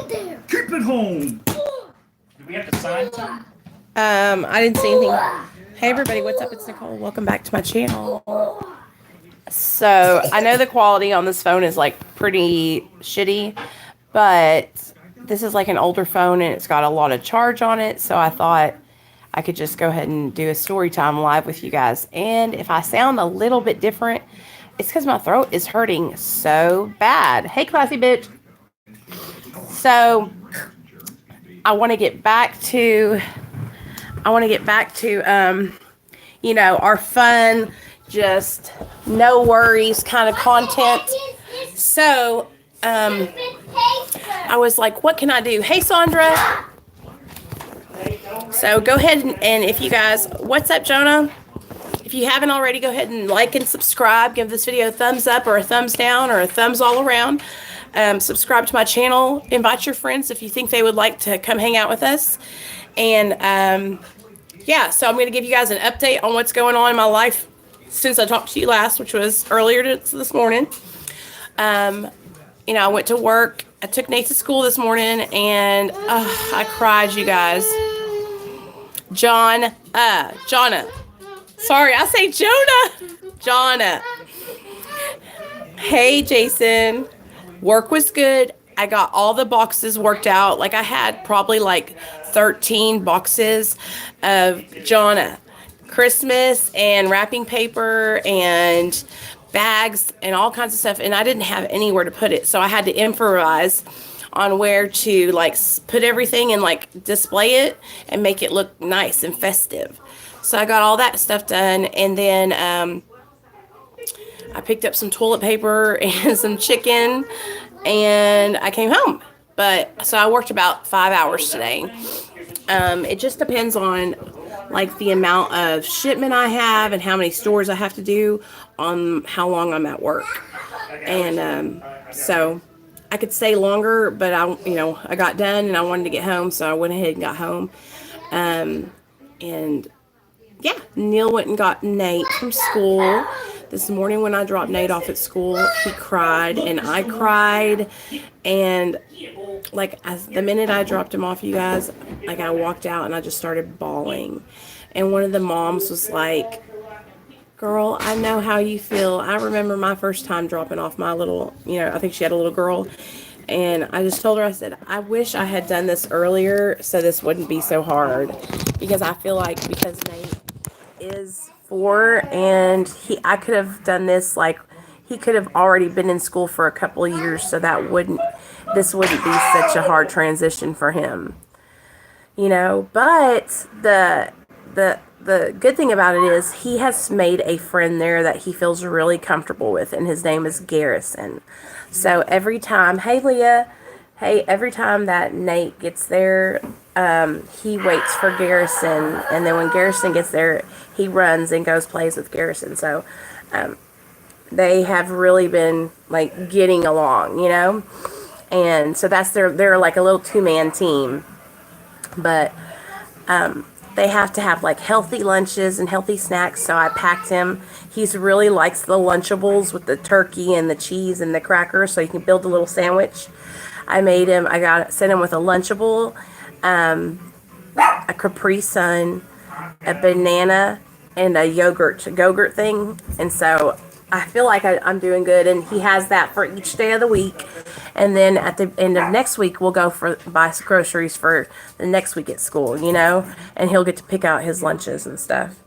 Keep it home. Do we have to sign something? I didn't see anything. Hey everybody, what's up? It's Nicole. Welcome back to my channel. So I know the quality on this phone is like pretty shitty, but this is like an older phone and it's got a lot of charge on it. So I thought I could just go ahead and do a story time live with you guys. And if I sound a little bit different, it's because my throat is hurting so bad. Hey, classy bitch. So I want to get back to, our fun, just no worries kind of content. So, I was like, what can I do? Hey, Sandra. So go ahead and if you guys, what's up, Jonah? If you haven't already, go ahead and like and subscribe. Give this video a thumbs up or a thumbs down or a thumbs all around. Subscribe to my channel. Invite your friends if you think they would like to come hang out with us. And yeah, so I'm going to give you guys an update on what's going on in my life since I talked to you last, which was earlier this morning. I went to work. I took Nate to school this morning, and I cried, you guys. Jonah. Sorry, I say Jonah. Jonah. Hey, Jason. Work was good. I got all the boxes worked out. Like, I had probably like 13 boxes of Jonah. Christmas and wrapping paper and bags and all kinds of stuff. And I didn't have anywhere to put it. So I had to improvise on where to like put everything and like display it and make it look nice and festive. So I got all that stuff done. And then I picked up some toilet paper and some chicken and I came home. So I worked about 5 hours today. It just depends on like the amount of shipment I have and how many stores I have to do on how long I'm at work. And so I could stay longer, but I got done and I wanted to get home, so I went ahead and got home. And yeah, Neil went and got Nate from school. This morning when I dropped Nate off at school, he cried and I cried. And like the minute I dropped him off, you guys, like I walked out and I just started bawling. And one of the moms was like, girl, I know how you feel. I remember my first time dropping off my little, I think she had a little girl. And I just told her, I said, I wish I had done this earlier so this wouldn't be so hard. Because I feel like because Nate is 4 and I could have done this, like he could have already been in school for a couple of years, so this wouldn't be such a hard transition for him. But the good thing about it is he has made a friend there that he feels really comfortable with, and his name is Garrison. So every time, hey Leah, every time that Nate gets there, he waits for Garrison, and then when Garrison gets there, he runs and plays with Garrison. So they have really been like getting along, and so they're like a little 2-man team. But they have to have like healthy lunches and healthy snacks, so I packed him. He really likes the Lunchables with the turkey and the cheese and the crackers, so you can build a little sandwich. I sent him with a Lunchable, a Capri Sun, a banana, and a yogurt thing. And so I feel like I'm doing good, and he has that for each day of the week. And then at the end of next week, we'll go buy groceries for the next week at school, and he'll get to pick out his lunches and stuff.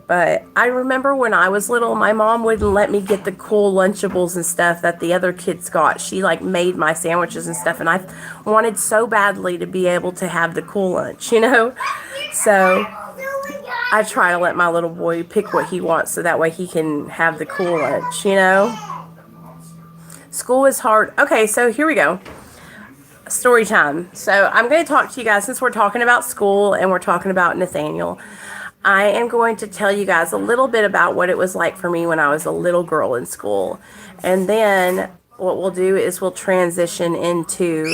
But I remember when I was little, my mom wouldn't let me get the cool Lunchables and stuff that the other kids got. She like made my sandwiches and stuff, and I wanted so badly to be able to have the cool lunch, So I try to let my little boy pick what he wants so that way he can have the cool lunch, School is hard. Okay, so here we go. Story time. So I'm going to talk to you guys, since we're talking about school and we're talking about Nathaniel. I am going to tell you guys a little bit about what it was like for me when I was a little girl in school. And then what we'll do is we'll transition into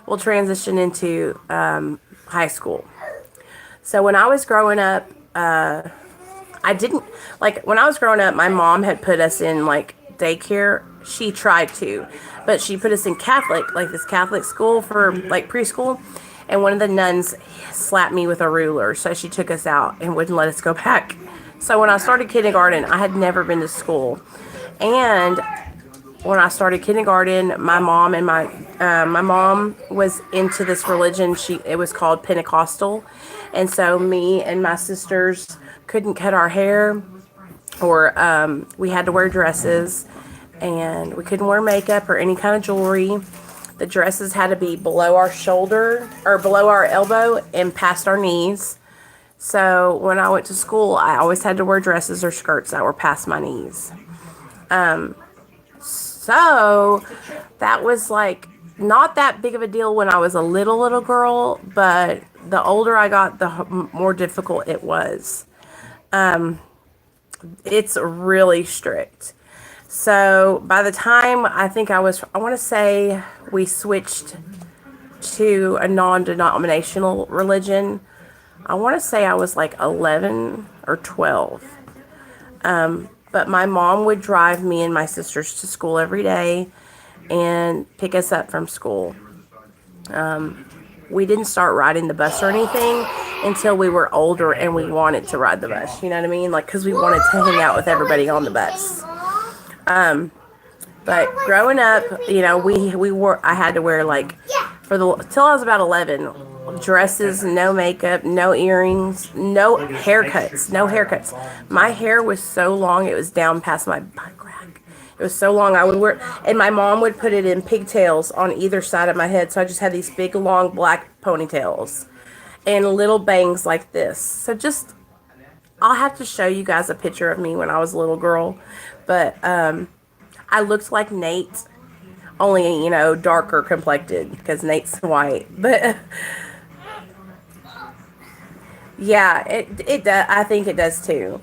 We'll transition into high school. So when I was growing up, when I was growing up, my mom had put us in like daycare she tried to, but she put us in Catholic, like this Catholic school for like preschool. And one of the nuns slapped me with a ruler. So she took us out and wouldn't let us go back. So when I started kindergarten, I had never been to school. And when I started kindergarten, my mom and my mom was into this religion. It was called Pentecostal, and so me and my sisters couldn't cut our hair, or we had to wear dresses, and we couldn't wear makeup or any kind of jewelry. The dresses had to be below our shoulder or below our elbow and past our knees. So when I went to school, I always had to wear dresses or skirts that were past my knees. So that was like not that big of a deal when I was a little girl, but the older I got, the more difficult it was. It's really strict. So by the time I want to say we switched to a non-denominational religion, I want to say I was like 11 or 12. But my mom would drive me and my sisters to school every day and pick us up from school. We didn't start riding the bus or anything until we were older and we wanted to ride the bus. You know what I mean? Like, because we wanted to hang out with everybody on the bus. But growing up, you know, I had to wear like, till I was about 11, dresses, no makeup, no earrings, no haircuts. My hair was so long, it was down past my butt crack. It was so long, I would wear, and my mom would put it in pigtails on either side of my head, so I just had these big, long, black ponytails and little bangs like this. So I'll have to show you guys a picture of me when I was a little girl, but I looked like Nate, only, you know, darker complected, because Nate's white, but yeah, it does. I think it does too.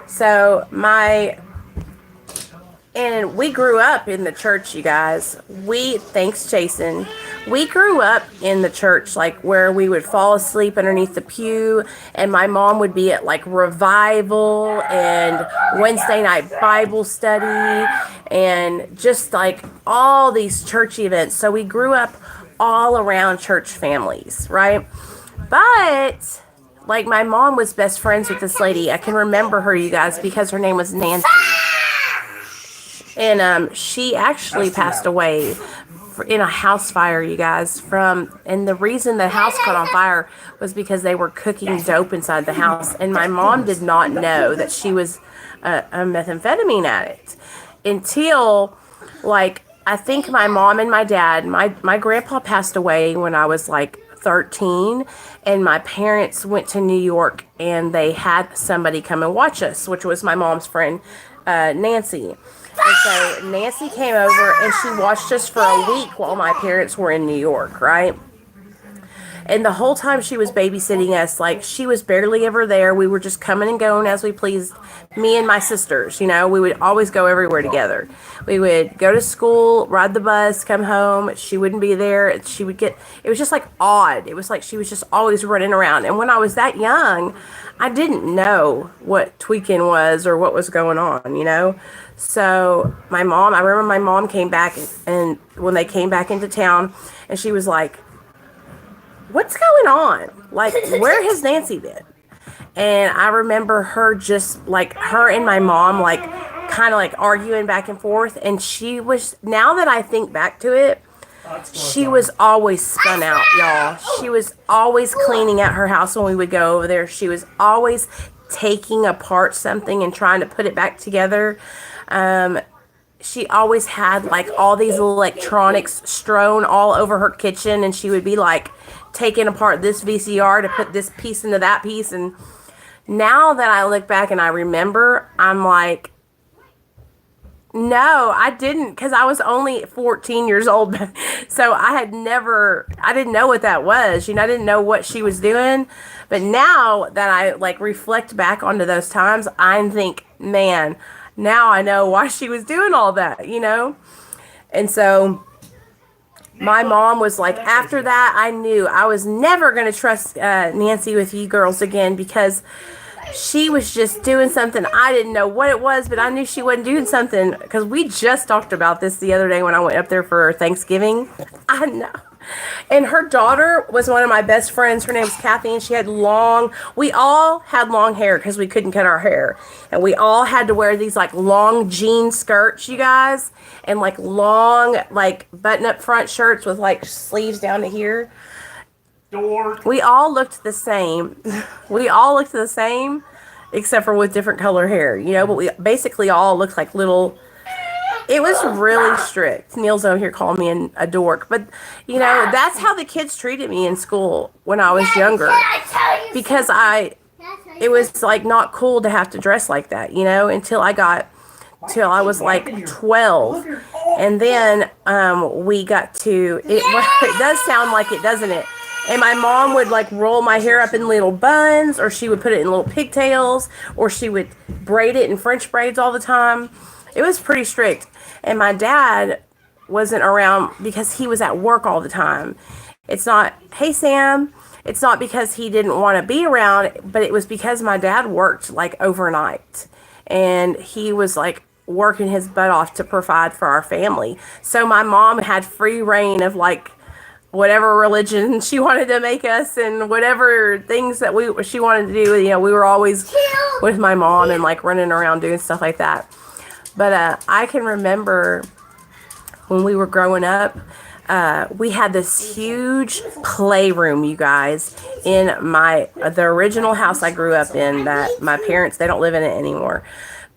So and we grew up in the church, you guys. Thanks, Jason. We grew up in the church, like where we would fall asleep underneath the pew, and my mom would be at like revival and Wednesday night Bible study and just like all these church events. So we grew up all around church families, right? But like my mom was best friends with this lady. I can remember her, you guys, because her name was Nancy. And she actually passed away in a house fire, you guys. And the reason the house caught on fire was because they were cooking dope inside the house. And my mom did not know that she was a methamphetamine addict until, like, I think my mom and my dad, my grandpa passed away when I was like 13, and my parents went to New York and they had somebody come and watch us, which was my mom's friend, Nancy. And so Nancy came over and she watched us for a week while my parents were in New York, right? And the whole time she was babysitting us, like, she was barely ever there. We were just coming and going as we pleased. Me and my sisters, you know, we would always go everywhere together. We would go to school, ride the bus, come home. She wouldn't be there. It was just like odd. It was like she was just always running around. And when I was that young, I didn't know what tweaking was or what was going on, you know? So I remember my mom came back, and when they came back into town, and she was like, "What's going on? Like, where has Nancy been?" And I remember her just like, her and my mom, like, kind of like arguing back and forth. And now that I think back to it, she was always spun out, y'all. She was always cleaning out her house when we would go over there. She was always taking apart something and trying to put it back together. She always had like all these electronics strewn all over her kitchen, and she would be like taking apart this VCR to put this piece into that piece. And now that I look back and I remember, I'm like, no, I didn't, because I was only 14 years old. So I didn't know what that was. You know, I didn't know what she was doing. But now that I like reflect back onto those times, I think, man, now I know why she was doing all that, you know? And so my mom was like, after that, I knew I was never going to trust Nancy with you girls again, because she was just doing something. I didn't know what it was, but I knew she wasn't doing something because we just talked about this the other day when I went up there for Thanksgiving. I know. And her daughter was one of my best friends. Her name was Kathy, and she had we all had long hair because we couldn't cut our hair. And we all had to wear these like long jean skirts, you guys, and like long, like button up front shirts with like sleeves down to here. We all looked the same. We all looked the same, except for with different color hair, you know, but we basically all looked like little. It was really strict. Neil's over here calling me a dork. But, you know, that's how the kids treated me in school when I was younger. Because it was like not cool to have to dress like that, you know, until I was like 12. And then we got to, it does sound like it, doesn't it? And my mom would like roll my hair up in little buns, or she would put it in little pigtails, or she would braid it in French braids all the time. It was pretty strict. And my dad wasn't around because he was at work all the time. It's not, hey, Sam. It's not because he didn't want to be around, but it was because my dad worked like overnight. And he was like working his butt off to provide for our family. So my mom had free reign of like whatever religion she wanted to make us and whatever things that she wanted to do. You know, we were always with my mom and like running around doing stuff like that. But I can remember when we were growing up, we had this huge playroom, you guys, in the original house I grew up in that my parents, they don't live in it anymore.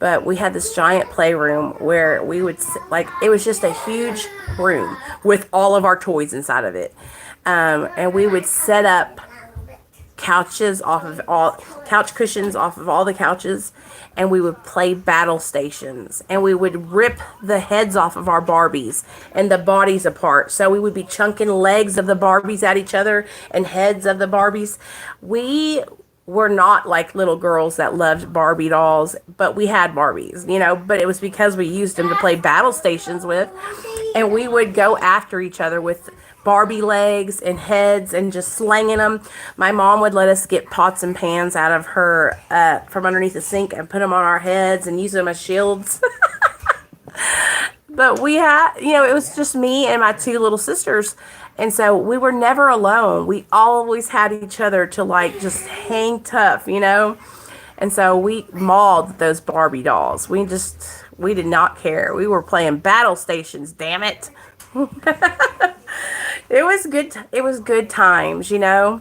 But we had this giant playroom where we would, like, it was just a huge room with all of our toys inside of it. And we would set up couch cushions off of all the couches, and we would play battle stations, and we would rip the heads off of our Barbies and the bodies apart. So we would be chunking legs of the Barbies at each other and heads of the Barbies. We were not like little girls that loved Barbie dolls, but we had Barbies, you know, but it was because we used them to play battle stations with, and we would go after each other with Barbie legs and heads and just slanging them. My mom would let us get pots and pans out of her from underneath the sink and put them on our heads and use them as shields. But we had, you know, it was just me and my two little sisters. And so we were never alone. We always had each other to like just hang tough, you know. And so we mauled those Barbie dolls. We did not care. We were playing battle stations, damn it. It was good. It was good times, you know.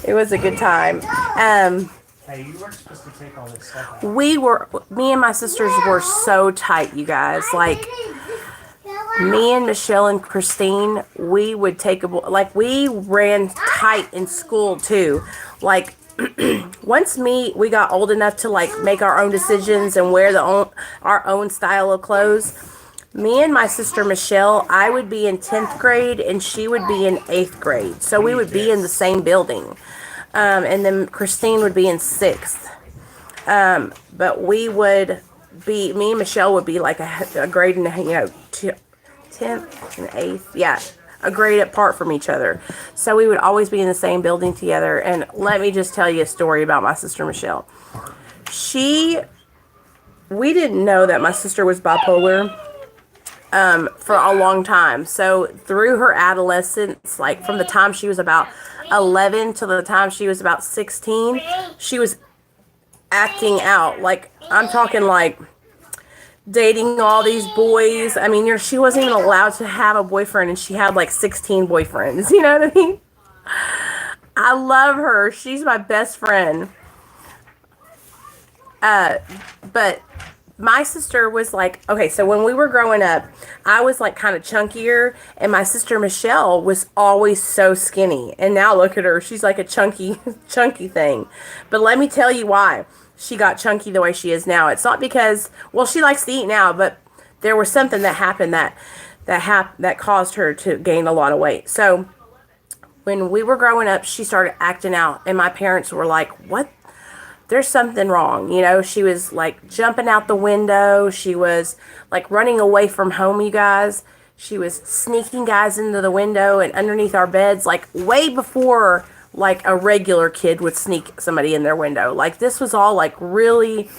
It was a good time. Hey, you weren't supposed to take all this stuff out. Me and my sisters were so tight, you guys. Like, me and Michelle and Christine, we would we ran tight in school too. Like, once we got old enough to like make our own decisions and wear our own style of clothes. Me and my sister Michelle, I would be in 10th grade and she would be in 8th grade. So we would be in the same building. And then Christine would be in 6th. But me and Michelle would be like a grade and, you know, 10th and 8th. Yeah, a grade apart from each other. So we would always be in the same building together. And let me just tell you a story about my sister Michelle. We didn't know that my sister was bipolar for a long time. So through her adolescence, like from the time she was about 11 to the time she was about 16, she was acting out. Like, I'm talking like dating all these boys. I mean, she wasn't even allowed to have a boyfriend, and she had like 16 boyfriends. You know what I mean? I love her. She's my best friend. But my sister was like, okay, so when we were growing up, I was like kind of chunkier, and my sister Michelle was always so skinny. And now look at her. She's like a chunky thing. But let me tell you why she got chunky the way she is now. It's not because, well, she likes to eat now, but there was something that happened that caused her to gain a lot of weight. So when we were growing up, she started acting out, and my parents were like, what? There's something wrong. You know, she was like jumping out the window. She was like running away from home, you guys. She was sneaking guys into the window and underneath our beds, like way before like a regular kid would sneak somebody in their window. Like this was all like really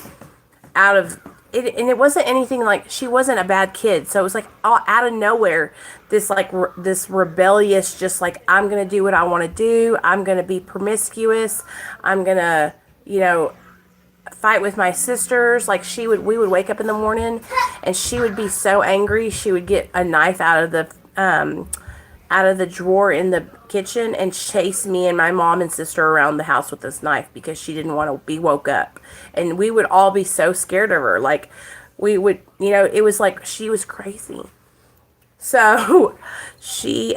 out of it, and it wasn't anything like she wasn't a bad kid. So it was like all out of nowhere, this like this rebellious, just like I'm gonna do what I want to do. I'm gonna be promiscuous. I'm gonna, you know, fight with my sisters. Like we would wake up in the morning, and she would be so angry. She would get a knife out of the drawer in the kitchen and chase me and my mom and sister around the house with this knife because she didn't want to be woke up. And we would all be so scared of her. Like we would, you know, it was like she was crazy. So she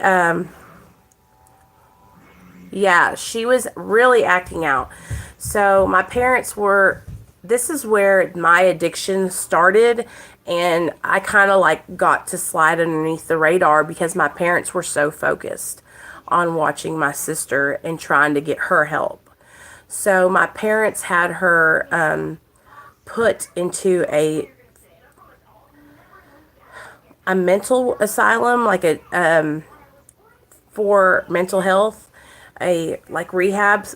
she was really acting out. So my parents were, this is where my addiction started, and I kind of like got to slide underneath the radar because my parents were so focused on watching my sister and trying to get her help. So my parents had her put into a mental asylum, like a for mental health, a like rehabs,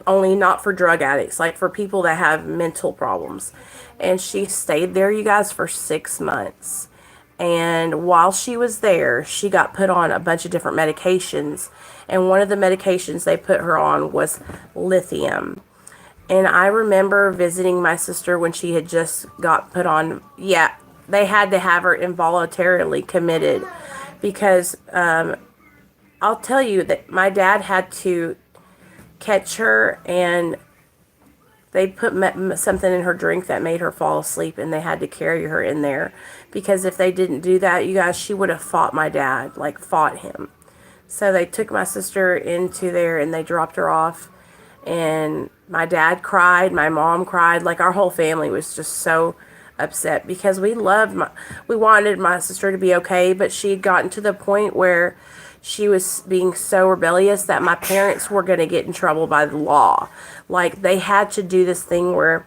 only not for drug addicts, like for people that have mental problems. And she stayed there, you guys, for 6 months. And while she was there, she got put on a bunch of different medications. And one of the medications they put her on was lithium. And I remember visiting my sister when she had just got put on. Yeah, they had to have her involuntarily committed because I'll tell you that my dad had to catch her, and they put something in her drink that made her fall asleep, and they had to carry her in there because if they didn't do that, you guys, she would have fought my dad, like fought him. So they took my sister into there and they dropped her off, and my dad cried, my mom cried, like our whole family was just so upset because we wanted my sister to be okay, but she had gotten to the point where she was being so rebellious that my parents were going to get in trouble by the law. Like they had to do this thing where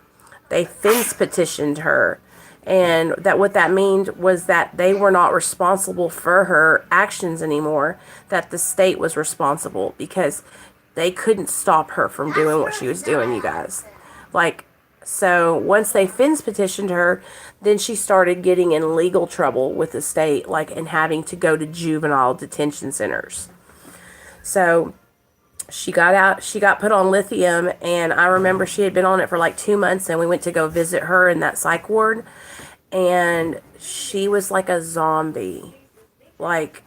they fence petitioned her, and that what that meant was that they were not responsible for her actions anymore, that the state was responsible because they couldn't stop her from doing what she was doing, you guys. Like, so once they fence petitioned her, then she started getting in legal trouble with the state, like, and having to go to juvenile detention centers. So she got out, she got put on lithium, and I remember she had been on it for like 2 months, and we went to go visit her in that psych ward, and she was like a zombie. Like,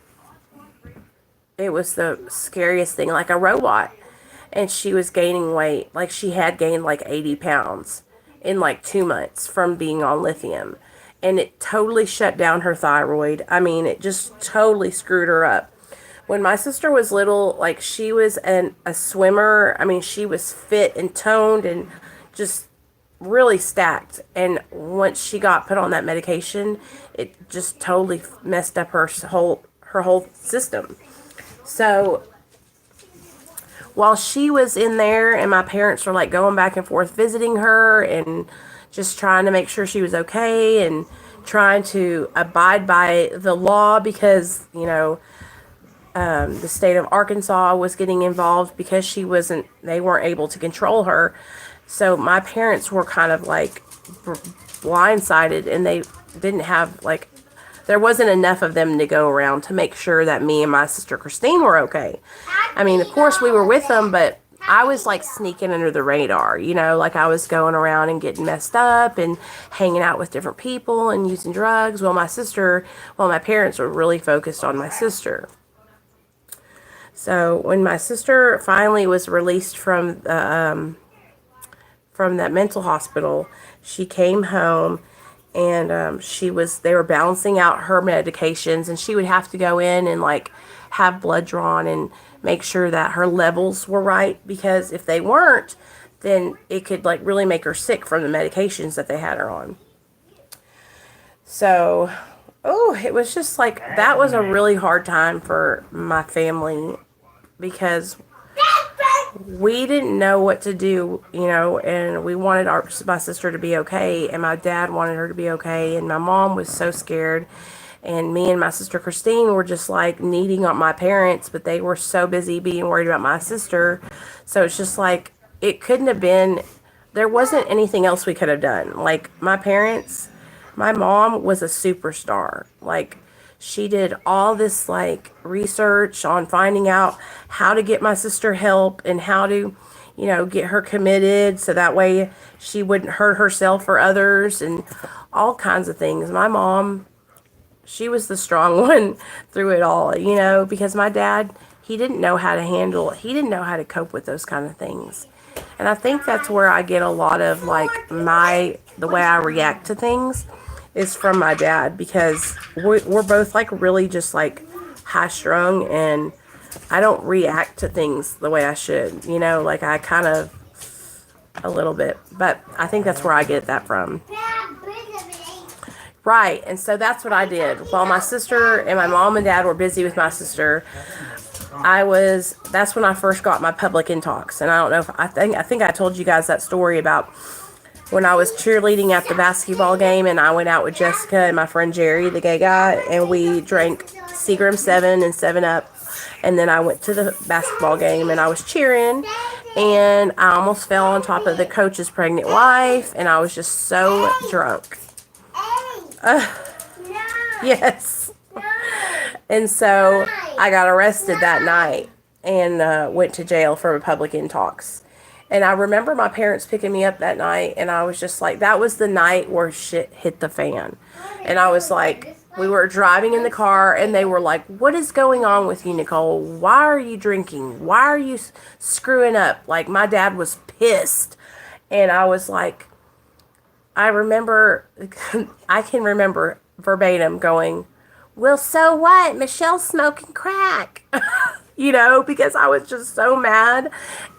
it was the scariest thing, like a robot. And she was gaining weight. Like, she had gained like 80 pounds in like 2 months from being on lithium. And it totally shut down her thyroid. I mean, it just totally screwed her up. When my sister was little, like, she was a swimmer. I mean, she was fit and toned and just really stacked. And once she got put on that medication, it just totally messed up her whole system. So while she was in there and my parents were like going back and forth visiting her and just trying to make sure she was okay and trying to abide by the law because, you know, the state of Arkansas was getting involved because they weren't able to control her. So my parents were kind of like blindsided, and they didn't have like, there wasn't enough of them to go around to make sure that me and my sister Christine were okay. I mean, of course we were with them, but I was like sneaking under the radar, you know, like I was going around and getting messed up and hanging out with different people and using drugs. Well, my parents were really focused on my sister. So when my sister finally was released from that mental hospital, she came home, and they were balancing out her medications, and she would have to go in and like have blood drawn and make sure that her levels were right, because if they weren't, then it could like really make her sick from the medications that they had her on. So, it was just like, that was a really hard time for my family because we didn't know what to do, you know, and we wanted my sister to be okay, and my dad wanted her to be okay, and my mom was so scared. And me and my sister Christine were just like needing on my parents, but they were so busy being worried about my sister. So it's just like, it couldn't have been, there wasn't anything else we could have done. Like, my parents, my mom was a superstar. Like, she did all this like research on finding out how to get my sister help and how to, get her committed so that way she wouldn't hurt herself or others and all kinds of things. My mom, she was the strong one through it all, because my dad, he didn't know how to handle it. He didn't know how to cope with those kind of things. And I think that's where I get a lot of like the way I react to things is from my dad, because we're both like really just like high strung, and I don't react to things the way I should, like I kind of a little bit, but I think that's where I get that from. Right, and so that's what I did. While my sister and my mom and dad were busy with my sister, that's when I first got my public intox. And I don't know if, I think I told you guys that story about when I was cheerleading at the basketball game, and I went out with Jessica and my friend Jerry, the gay guy, and we drank Seagram 7 and 7-Up. And then I went to the basketball game and I was cheering, and I almost fell on top of the coach's pregnant wife, and I was just so drunk. Yes. And so I got arrested that night and went to jail for a public intox. And I remember my parents picking me up that night, and I was just like, that was the night where shit hit the fan. And I was like, we were driving in the car, and they were like, what is going on with you, Nicole? Why are you drinking? Why are you screwing up? Like, my dad was pissed. And I was like, I can remember verbatim going, well, so what? Michelle's smoking crack. Because I was just so mad,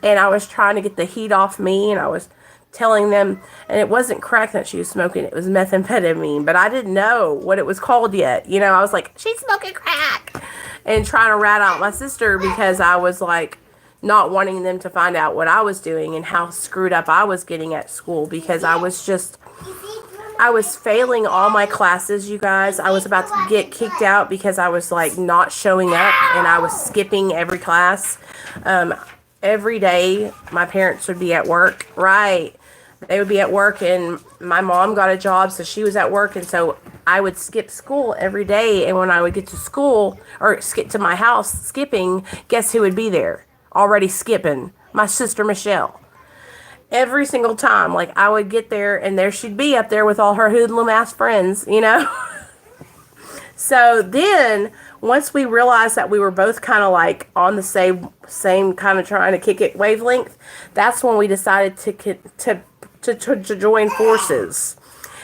and I was trying to get the heat off me, and I was telling them, and it wasn't crack that she was smoking, it was methamphetamine, but I didn't know what it was called yet. I was like, she's smoking crack, and trying to rat out my sister because I was like not wanting them to find out what I was doing and how screwed up I was getting at school, because I was failing all my classes, you guys. I was about to get kicked out because I was like not showing up, and I was skipping every class. Every day my parents would be at work, right? They would be at work, and my mom got a job, so she was at work, and so I would skip school every day. And when I would get to school or skip to my house skipping, guess who would be there already skipping? My sister Michelle. Every single time, like, I would get there, and there she'd be up there with all her hoodlum ass friends, So then, once we realized that we were both kind of like on the same kind of trying to kick it wavelength, that's when we decided to join forces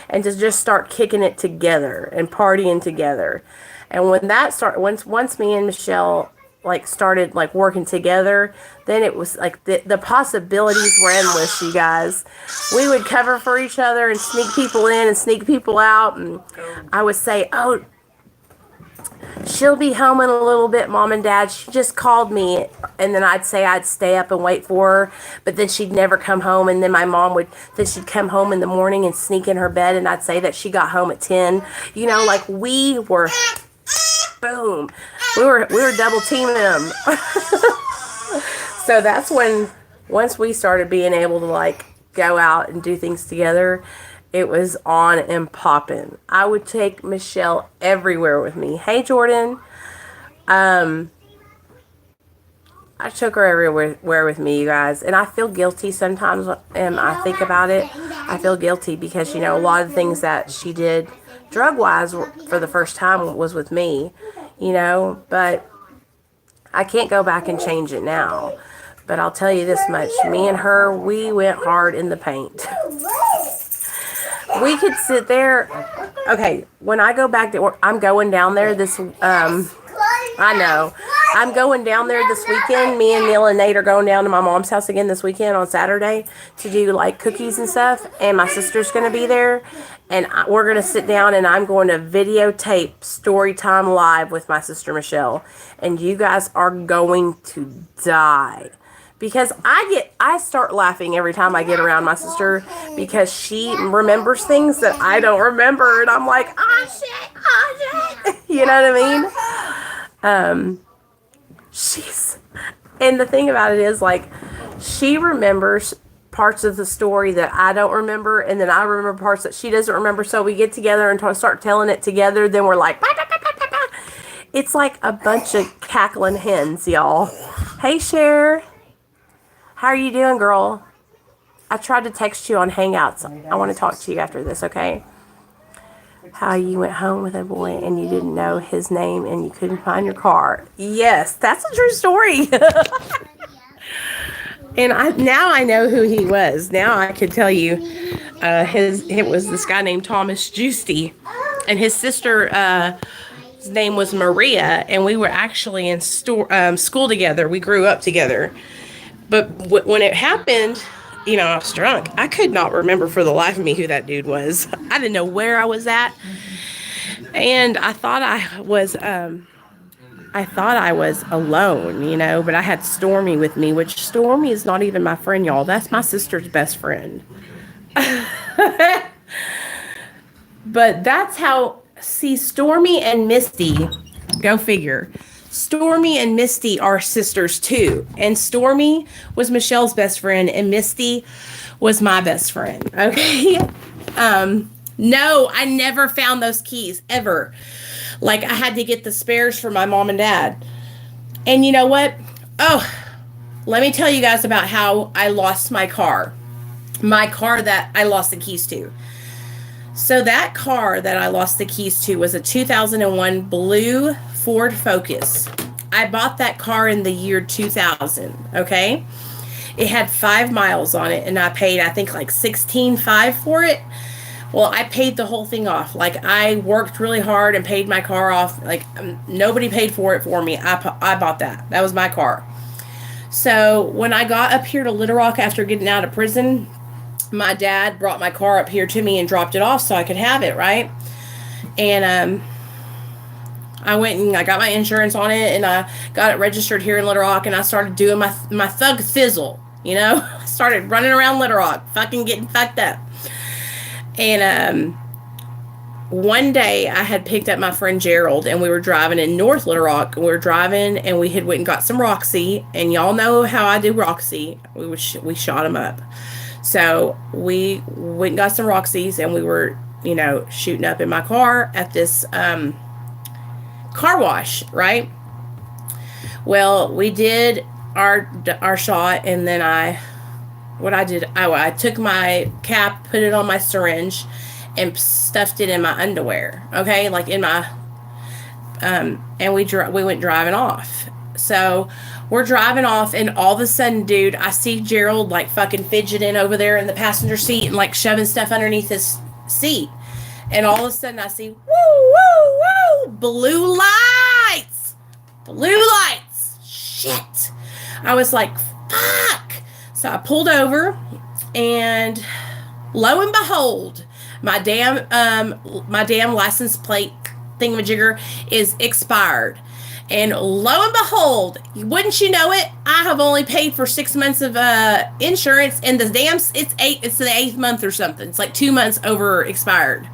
and to just start kicking it together and partying together. And when that started, once me and Michelle like started like working together, then it was like the possibilities were endless, you guys. We would cover for each other and sneak people in and sneak people out, and I would say, oh, she'll be home in a little bit, Mom and Dad, she just called me. And then I'd say I'd stay up and wait for her, but then she'd never come home. And then my mom she'd come home in the morning and sneak in her bed, and I'd say that she got home at 10. Like we were, boom, we were double teaming them. So that's when, once we started being able to like go out and do things together, it was on and popping. I would take Michelle everywhere with me. Hey, Jordan. I took her everywhere with me, you guys. And I feel guilty sometimes when I think about it. I feel guilty because, a lot of the things that she did drug-wise for the first time was with me, But I can't go back and change it now. But I'll tell you this much. Me and her, we went hard in the paint. We could sit there. Okay, when I go back to work, I'm going down there this, I know. I'm going down there this weekend. Me and Neil and Nate are going down to my mom's house again this weekend on Saturday to do like cookies and stuff. And my sister's going to be there. And we're going to sit down, and I'm going to videotape StoryTime live with my sister Michelle. And you guys are going to die. because I start laughing every time I get around my sister because she remembers things that I don't remember, and I'm like, oh shit. You know what I mean? And the thing about it is, like, she remembers parts of the story that I don't remember, and then I remember parts that she doesn't remember. So we get together and start telling it together. Then we're like, bah, bah, bah, bah, bah, bah. It's like a bunch of cackling hens, y'all. Hey, Cher. How are you doing, girl? I tried to text you on Hangouts. I want to talk to you after this, okay? How you went home with a boy and you didn't know his name and you couldn't find your car. Yes, that's a true story. And now I know who he was. Now I could tell you it was this guy named Thomas Giusti. And his sister, his name was Maria. And we were actually in school together. We grew up together. But when it happened, you know, I was drunk. I could not remember for the life of me who that dude was. I didn't know where I was at. And I thought I was alone, you know, but I had Stormy with me, which Stormy is not even my friend, y'all. That's my sister's best friend. But that's how, see, Stormy and Misty, go figure. Stormy and Misty are sisters too. And Stormy was Michelle's best friend and Misty was my best friend. Okay. No, I never found those keys ever. Like, I had to get the spares for my mom and dad. And you know what? Oh, let me tell you guys about how I lost my car. My car that I lost the keys to. So that car that I lost the keys to was a 2001 blue Ford Focus. I bought that car in the year 2000, okay? It had 5 miles on it, and I paid, I think, like $16,500 for it. Well, I paid the whole thing off. Like, I worked really hard and paid my car off. Like, nobody paid for it for me. I bought that. That was my car. So when I got up here to Little Rock after getting out of prison, my dad brought my car up here to me and dropped it off so I could have it, right? And I went and I got my insurance on it, and I got it registered here in Little Rock, and I started doing my thug fizzle, you know? I started running around Little Rock, fucking getting fucked up. And one day I had picked up my friend Gerald, and we were driving in North Little Rock. We were driving, and we had went and got some Roxy, and y'all know how I do Roxy. We shot them up. So we went and got some Roxy's, and we were, you know, shooting up in my car at this car wash, right? Well, we did our shot, and then I took my cap, put it on my syringe, and stuffed it in my underwear, okay? Like in my, and we went driving off. So we're driving off, and all of a sudden, dude, I see Gerald like fucking fidgeting over there in the passenger seat and like shoving stuff underneath his seat. And all of a sudden I see, woo, woo, woo, blue lights. Shit. I was like, fuck. So I pulled over, and lo and behold, my damn license plate thingamajigger is expired. And lo and behold, wouldn't you know it, I have only paid for 6 months of insurance, and it's the 8th month or something. It's like 2 months over expired.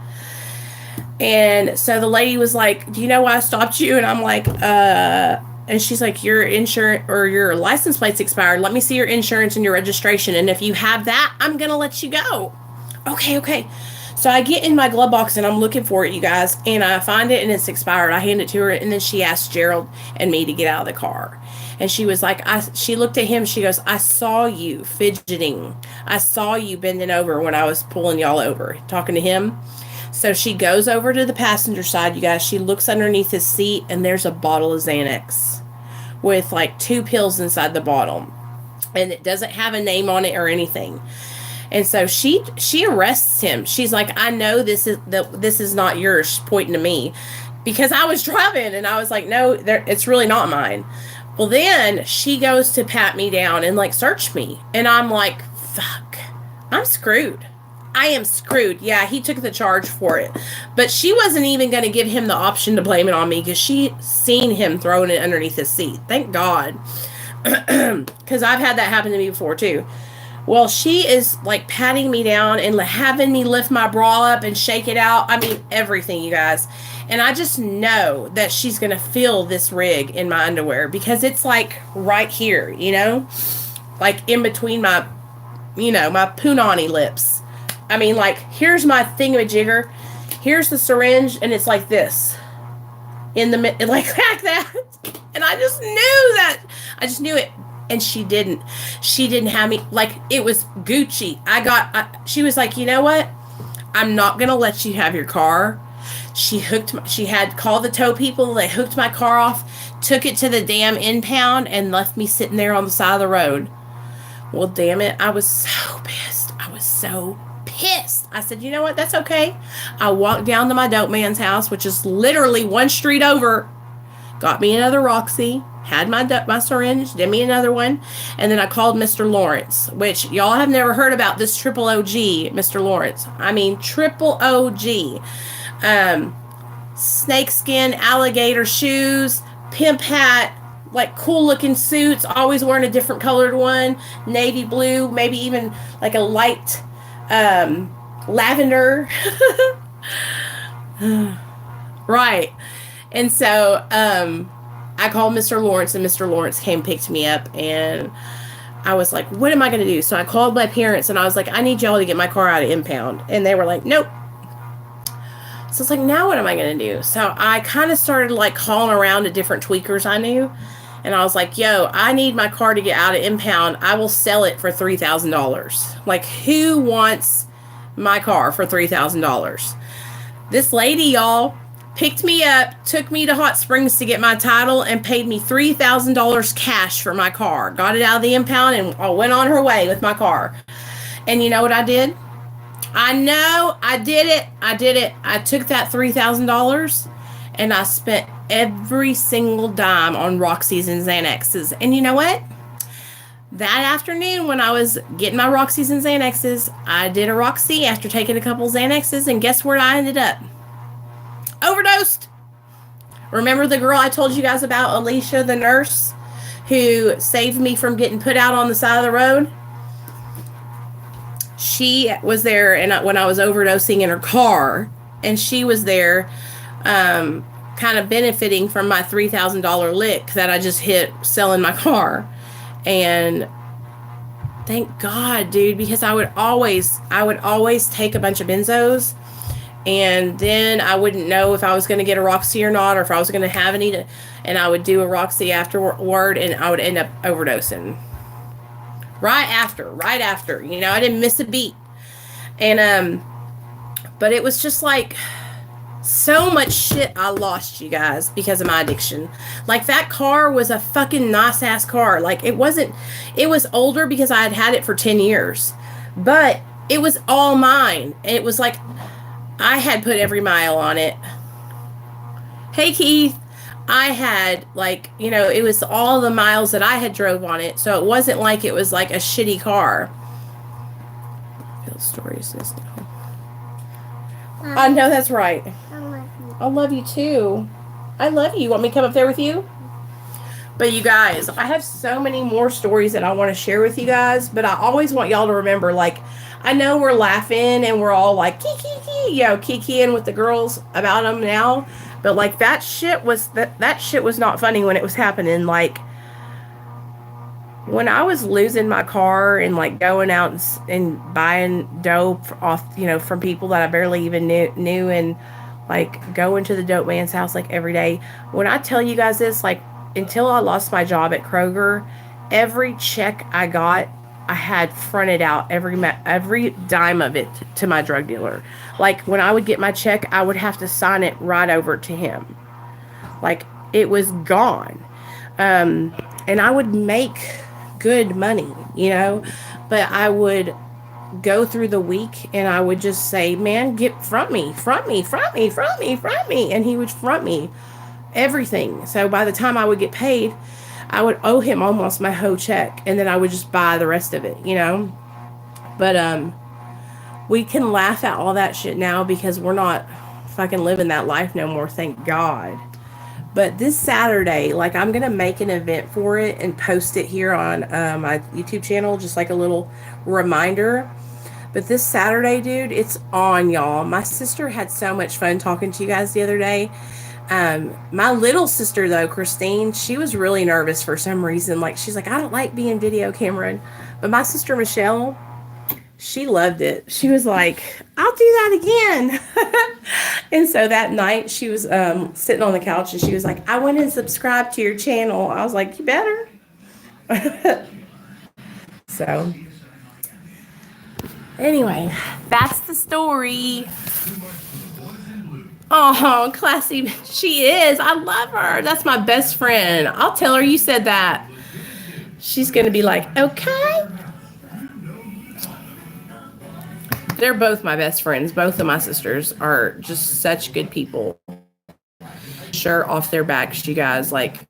And so the lady was like, do you know why I stopped you? And I'm like, and she's like, your insurance or your license plate's expired. Let me see your insurance and your registration. And if you have that, I'm going to let you go. Okay. So I get in my glove box, and I'm looking for it, you guys. And I find it, and it's expired. I hand it to her, and then she asked Gerald and me to get out of the car. And she was like, she looked at him. She goes, I saw you fidgeting. I saw you bending over when I was pulling y'all over, talking to him. So she goes over to the passenger side, you guys. She looks underneath his seat, and there's a bottle of Xanax with like 2 pills inside the bottle. And it doesn't have a name on it or anything. And so she arrests him. She's like, I know this is not yours, pointing to me, because I was driving, and I was like, no, it's really not mine. Well, then she goes to pat me down and like search me, and I'm like, fuck, I'm screwed. I am screwed. Yeah, he took the charge for it, but she wasn't even going to give him the option to blame it on me because she seen him throwing it underneath his seat. Thank God. Because I've had that happen to me before too. Well, she is like patting me down and having me lift my bra up and shake it out. I mean, everything, you guys. And I just know that she's going to feel this rig in my underwear because it's like right here, like in between my, my punani lips. I mean, like, here's my thingamajigger. Here's the syringe, and it's like this. In the like that. And I just knew that. I just knew it. And she didn't have me, like, it was Gucci. She was like, you know what? I'm not going to let you have your car. She had called the tow people. They hooked my car off, took it to the damn impound, and left me sitting there on the side of the road. Well, damn it. I was so pissed. I said, you know what? That's okay. I walked down to my dope man's house, which is literally one street over. Got me another Roxy. Had my syringe, did me another one, and then I called Mr. Lawrence, which y'all have never heard about this triple OG, Mr. Lawrence. I mean, triple OG. Snakeskin, alligator shoes, pimp hat, like cool looking suits, always wearing a different colored one, navy blue, maybe even like a light lavender. Right. And so, I called Mr. Lawrence, and Mr. Lawrence came, picked me up, and I was like, what am I going to do? So I called my parents, and I was like, I need y'all to get my car out of impound. And they were like, nope. So it's like, now what am I going to do? So I kind of started like calling around to different tweakers I knew. And I was like, yo, I need my car to get out of impound. I will sell it for $3,000. Like, who wants my car for $3,000? This lady, y'all, picked me up, took me to Hot Springs to get my title, and paid me $3,000 cash for my car. Got it out of the impound, and I went on her way with my car. And you know what I did? I know, I did it. I took that $3,000, and I spent every single dime on Roxy's and Xanaxes. And you know what? That afternoon, when I was getting my Roxy's and Xanaxes, I did a Roxy after taking a couple Xanaxes, and guess where I ended up? Overdosed. Remember the girl I told you guys about, Alicia, the nurse, who saved me from getting put out on the side of the road? She was there, and when I was overdosing in her car, and she was there kind of benefiting from my $3,000 lick that I just hit selling my car. And thank God, dude, because I would always take a bunch of benzos, and then I wouldn't know if I was going to get a Roxy or not, or if I was going to have any, and I would do a Roxy afterward, and I would end up overdosing. Right after, I didn't miss a beat. And, but it was just like so much shit I lost, you guys, because of my addiction. Like, that car was a fucking nice ass car. Like, it was older because I had had it for 10 years, but it was all mine. And it was like, I had put every mile on it. Hey, Keith. I had, like, it was all the miles that I had drove on it. So it wasn't like it was like a shitty car. What story is this now? I know, that's right. I love you too. I love you. Want me to come up there with you? But you guys, I have so many more stories that I want to share with you guys. But I always want y'all to remember, like, I know we're laughing and we're all like, kikiing with the girls about them now. But, like, that shit was not funny when it was happening. Like, when I was losing my car and, like, going out and buying dope off, from people that I barely even knew, and, like, going to the dope man's house, like, every day. When I tell you guys this, like, until I lost my job at Kroger, every check I got, I had fronted out every dime of it to my drug dealer. Like, when I would get my check, I would have to sign it right over to him. Like, it was gone. And I would make good money, but I would go through the week and I would just say, man, get front me. And he would front me everything. So by the time I would get paid, I would owe him almost my whole check, and then I would just buy the rest of it, But we can laugh at all that shit now because we're not fucking living that life no more, thank God. But this Saturday, like, I'm gonna make an event for it and post it here on my YouTube channel, just like a little reminder. But this Saturday, dude, it's on, y'all. My sister had so much fun talking to you guys the other day. My little sister, though, Christine, she was really nervous for some reason. Like, she's like, I don't like being video camera. But my sister Michelle, she loved it. She was like, I'll do that again. And so that night she was sitting on the couch and she was like, I want to subscribe to your channel. I was like, you better. So anyway, that's the story. Oh, classy. She is. I love her. That's my best friend. I'll tell her you said that. She's going to be like, okay. They're both my best friends. Both of my sisters are just such good people. Shirt off their backs, you guys. Like,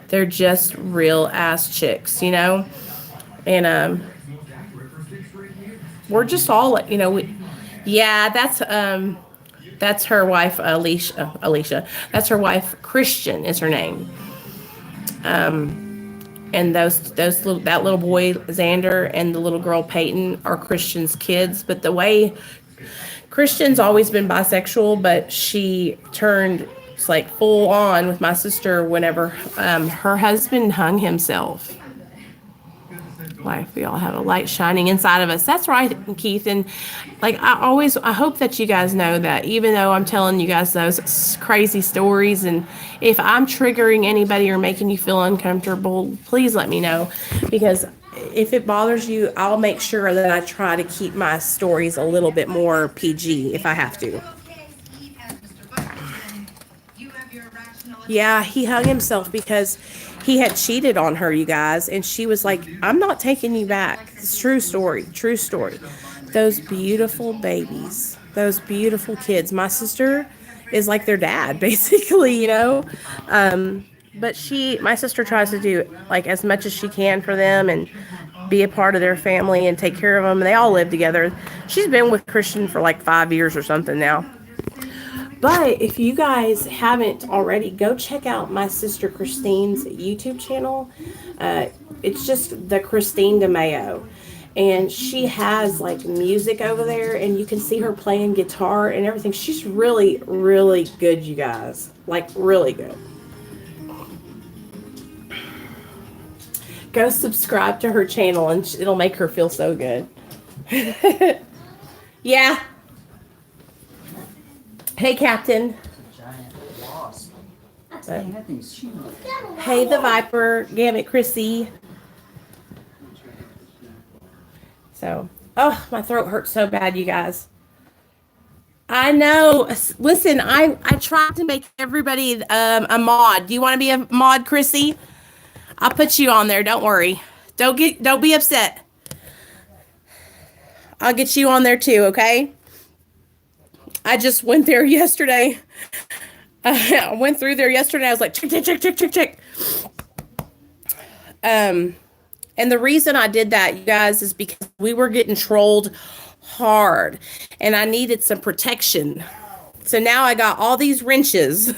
they're just real ass chicks, you know? And we're just all, you know, that's her wife, Alicia. That's her wife, Christian is her name. And that little boy Xander and the little girl Peyton are Christian's kids. But the way Christian's always been bisexual, but she turned like full on with my sister whenever her husband hung himself. Life, we all have a light shining inside of us. That's right, Keith. And like, I hope that you guys know that even though I'm telling you guys those crazy stories, and if I'm triggering anybody or making you feel uncomfortable, please let me know, because if it bothers you, I'll make sure that I try to keep my stories a little bit more PG if I have to. Yeah, he hung himself because he had cheated on her, you guys, and she was like, I'm not taking you back. It's true story, true story. Those beautiful babies, those beautiful kids. My sister is like their dad, basically, you know. But my sister tries to do like as much as she can for them and be a part of their family and take care of them. They all live together. She's been with Christian for like 5 years or something now. But if you guys haven't already, go check out my sister Christine's YouTube channel. It's just the Christine DeMayo. And she has like music over there, and you can see her playing guitar and everything. She's really, really good, you guys. Like, really good. Go subscribe to her channel, and it'll make her feel so good. Yeah. Hey, Captain. Hey, the Viper. Gamut, Chrissy. So, oh, my throat hurts so bad, you guys. I know. Listen, I tried to make everybody a mod. Do you want to be a mod, Chrissy? I'll put you on there. Don't worry. Don't be upset. I'll get you on there too, okay? I just went there yesterday. I went through there yesterday. I was like, check. And the reason I did that, you guys, is because we were getting trolled hard and I needed some protection. So now I got all these wrenches.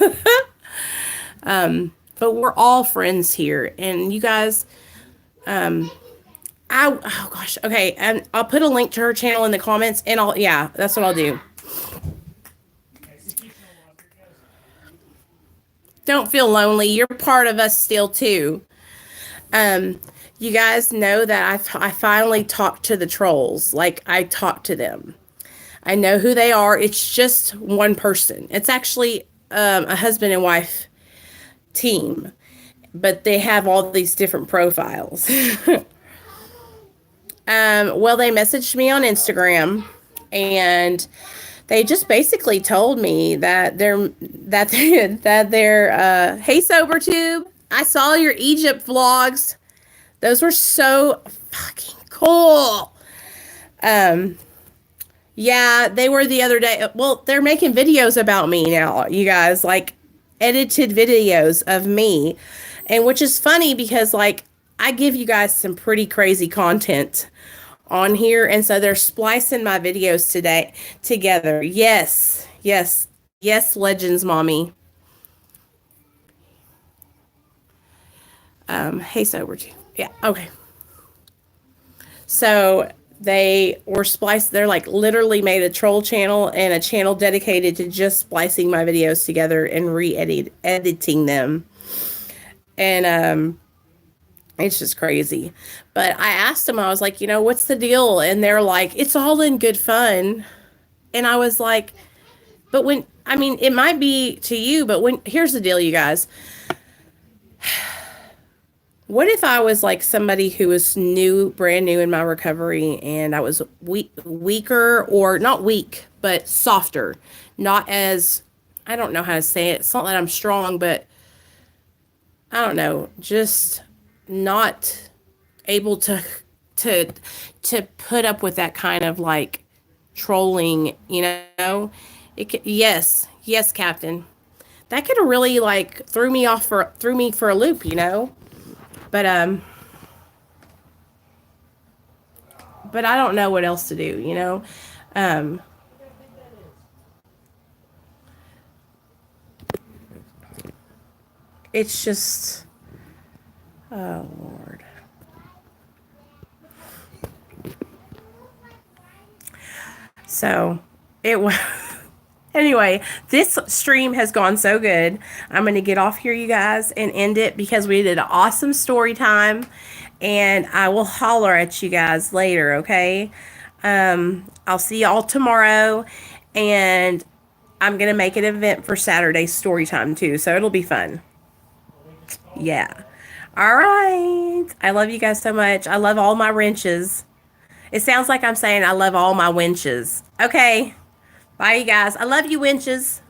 But we're all friends here. And you guys, oh gosh. Okay. And I'll put a link to her channel in the comments, and that's what I'll do. Don't feel lonely. You're part of us still too. You guys know that I finally talked to the trolls. Like, I talked to them. I know who they are. It's just one person. It's actually a husband and wife team, but they have all these different profiles. Well, they messaged me on Instagram, and they just basically told me that they're hey, SoberTube, I saw your Egypt vlogs. Those were so fucking cool. Yeah, they were the other day. Well, they're making videos about me now, you guys, like edited videos of me. And which is funny because like I give you guys some pretty crazy content on here, and so they're splicing my videos today together. Yes, Legends Mommy. Hey, sober too. Yeah. Okay. So they were spliced. They're like literally made a troll channel and a channel dedicated to just splicing my videos together and editing them. And it's just crazy. But I asked them, I was like, what's the deal? And they're like, it's all in good fun. And I was like, but when, I mean, it might be to you, but here's the deal, you guys. What if I was like somebody who was brand new in my recovery, and I was weaker, or not weak, but softer, not as, I don't know how to say it. It's not that I'm strong, but I don't know, just not able to to put up with that kind of like trolling, yes, Captain. That could have really like threw me for a loop. But but I don't know what else to do. Um, it's just, oh Lord. So it was. Anyway, this stream has gone so good. I'm going to get off here, you guys, and end it because we did an awesome story time. And I will holler at you guys later, okay? I'll see y'all tomorrow. And I'm going to make an event for Saturday's story time, too. So it'll be fun. Yeah. All right. I love you guys so much. I love all my wrenches. It sounds like I'm saying I love all my winches. Okay. Bye, you guys. I love you, winches.